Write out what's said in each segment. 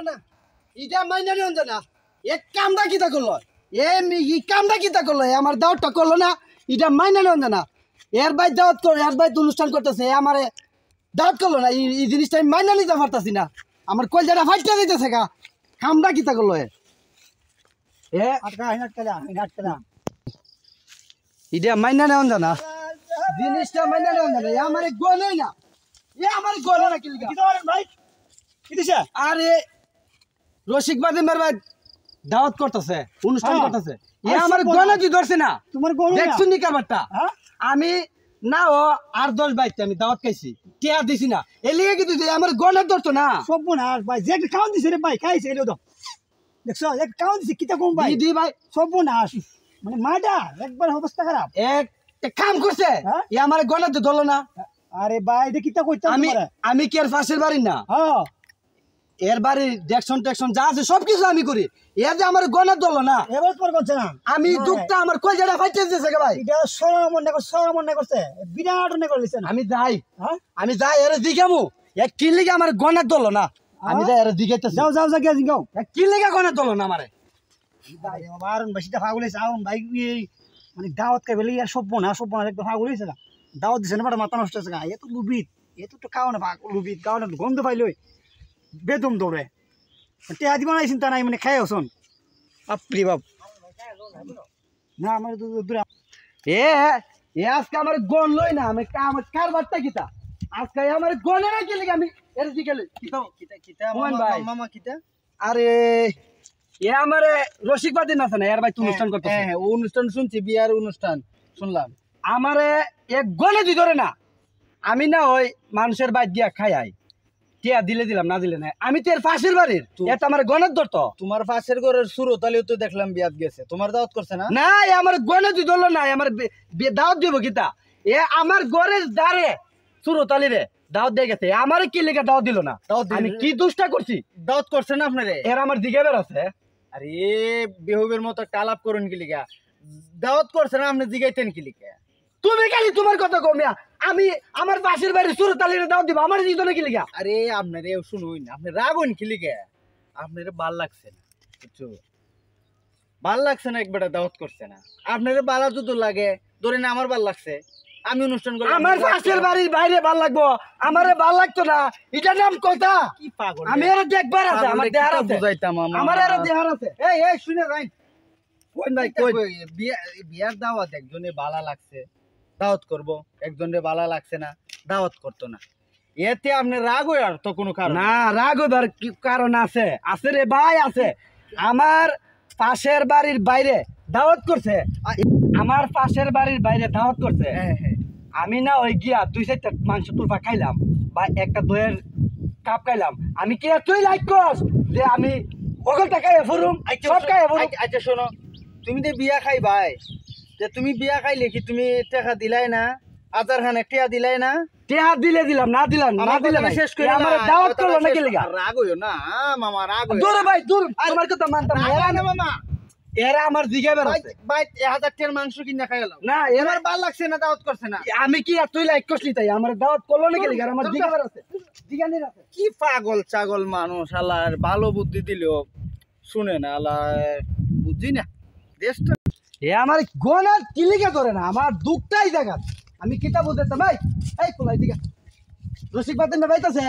না এটা মাইনা নিও না এক কামটা কিতা করলো এই কামটা কিতা করলো আমার দাওয়াতটা করলো না এটা মাইনা নিও না এর ভাই দাওয়াত করে এর ভাই অনুষ্ঠান করতেছে আমারে দাওয়াত করলো না এই জিনিসটা আমি মাইনা নিতে পারতাছি না আমার কলজাটা ফাইটটা দিতেছে কা কামটা কিতা করলো এটা মাইনা নেওয়া জানা জিনিসটা মাইনা নেওয়া জানা আমার গনে না আমার গনে না কিলকা ভাই কি দিছে আরে রসিক বাদে মের ভাই দাওয়াত করতেছে অনুষ্ঠান করতেছে আমার গনে তুই ধরছে না তোমার গনে দেখছুন নি কারবারটা আমি না ও আর 10 বাইতে আমি দাওয়াত খাইছি টিয়া দিছি না এলিয়ে কি তুই আমার গনে ধরতো না সব না ভাই যে খাওন দিছে রে ভাই খাইছে এলো তো দেখছো এক খাওন দিছে কিটা কম ভাই দি ভাই সব না মানে মাডা একবার অবস্থা খারাপ এক কাম করছে আমার গনে তো ধরলো না আরে ভাই এটা কিটা কইতাম আমি কি আর ফাঁসের বাড়ি না হ্যাঁ এর বাড়ি দেখশন যা আছে সবকিছু আমি করি এর যে আমার গনে ধরলো না এবার তোর করছে না আমি দুঃখটা আমার কলজাটা ফাইটে দিতেছে ভাই এটা সরম মনে করছে বিরাট মনে করলিছেন আমি যাই এর দিগামু এক কি লিগে আমার গনে ধরলো না আমি যাই এর দিগাইতেছি যাও যাও গিয়া যাও এক কি লিগে গনে ধরলো না আমারে ভাই আমার বেশিটা পাগল হইছে আউন ভাই মানে দাওয়াত কে বলি আর সব না একদম পাগল হইছে না দাওয়াত দিছে না বড় মাথা নষ্ট হইছে এত লুবিত এত তো খাও না পাগল লুবিত খাও না গন্ধ পাইলই বেদম দৌড়ে তে আদি বানাই চিন্তা নাই মানে খাই হসন বাপরে বাপ না আমার দূরে এ আজকে আমার গন লই না আমি আমার কারবারটা কিতা আজকে আমার গনে না কি লিগে আমি এর দিকে কিতা মামা কিতা আরে এ আমারে রসিকবাদী না না এর ভাই অনুষ্ঠান করতেছে হ্যাঁ ও অনুষ্ঠান শুনছি বিয়ার অনুষ্ঠান শুনলাম আমারে এক গনে দি ধরে না আমি না ওই মানুষের বাইর দিয়া খাই আই টিয়া দিলে দিলাম না দিলে না আমি তো এর পাশের বাড়ির এটা আমার গনের ধরতো তোমার পাশের ঘরের সুরতালিও তো দেখলাম বিয়াত গেছে তোমার দাওয়াত করছে না না আমার গনে দি ধরলো না আমার দাওয়াত দিব কিতা এ আমার ঘরের দ্বারে সুরতালি রে দাওয়াত দিয়ে গেছে আমার কি লেগে দাওয়াত দিল না আমি কি দুষ্টা করছি দাওয়াত করছে না আপনারে এর আমার দিকে বের আছে আরে বেহুবের মতো টালাপ করুন কি লিগা দাওয়াত করছে না আপনি জিগাইতেন কি লিগা তুমি খালি তোমার কথা কমিয়া আমি আমার পাশের বাড়ি সুরতালির দাওয়াত দিব আমার দিত না কি লিগা আরে আপনারে শুনুন আপনি রাগুন কি লিগা আপনারে ভাল লাগছে না বুঝছো ভাল লাগছে না একবার দাওয়াত করছে না আপনারে বালা যদি লাগে ধরে না আমার ভাল লাগছে আমি অনুষ্ঠান করলাম আমার পাশের বাড়ির বাইরে ভাল লাগবো আমারে ভাল লাগতো না এটা নাম কথা কি পাগল আমি এর দেখবার আছে আমার দেহার আছে বুঝাইতাম আমার এর দেহার আছে এই শুনে যাই কোন ভাই কই বিয়ার দাওয়াত একজনে বালা লাগছে দাওয়াত করব একজনের বালা লাগছে না দাওয়াত করতো না এতে আপনি রাগ হই আর তো কোনো কারণ না রাগ হবার কি কারণ আছে আছে রে ভাই আছে আমার পাশের বাড়ির বাইরে দাওয়াত করছে আমার পাশের বাড়ির বাইরে দাওয়াত করছে আমি না ওই গিয়া 2-4টা মাংস তুলফা খাইলাম বা একটা দইয়ের কাপ খাইলাম আমি কি তুই লাইক করস যে আমি ওগলটা খাইয়ে ফুরুম সব খাইয়ে ফুরুম আচ্ছা শোনো তুমি তো বিয়া খাই ভাই যে তুমি বিয়া খাইলে কি তুমি টাকা দিলাই না আজার খানে টিয়া দিলাই না টিয়া দিলে দিলাম না দিলাম না দিলে শেষ করে আমার দাওয়াত করলো না কি লাগা রাগ হইও না মামা রাগ হইও দূর ভাই দূর তোমার কথা মানতাম না মামা এরা আমার দিকে বের আছে ভাই 1000 টাকার মাংস কিনা খাই গেলাম না এবার ভাল লাগছে না দাওয়াত করছে না আমি কি আর তুই লাইক করছলি তাই আমার দাওয়াত করলো না কি লাগা আমার দিকে বের আছে দিগানের আছে কি পাগল ছাগল মানুষ আল্লাহর ভালো বুদ্ধি দিলেও শুনে না আল্লাহ বুঝি না দেশটা এ আমার গোনার কিলিকা ধরে না আমার দুঃখটাই দেখা আমি কিতা বুঝতে ভাই এই কোলাই দিগা রসিক বাতেন না বাইতাছে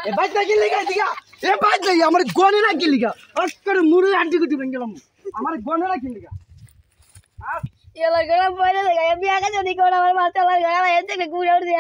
এ বাইত না কিলিকা দিগা এ বাইত নাই আমার গনে না কিলিকা অস্কর মুড়ে আন্টি গুটি ভেঙে গেলাম আমার গনে না কিলিকা এলা গড়া পয়লা দেখা বিয়া কা যদি কোন আমার মাথা লাগা এতে ঘুরে উড়ে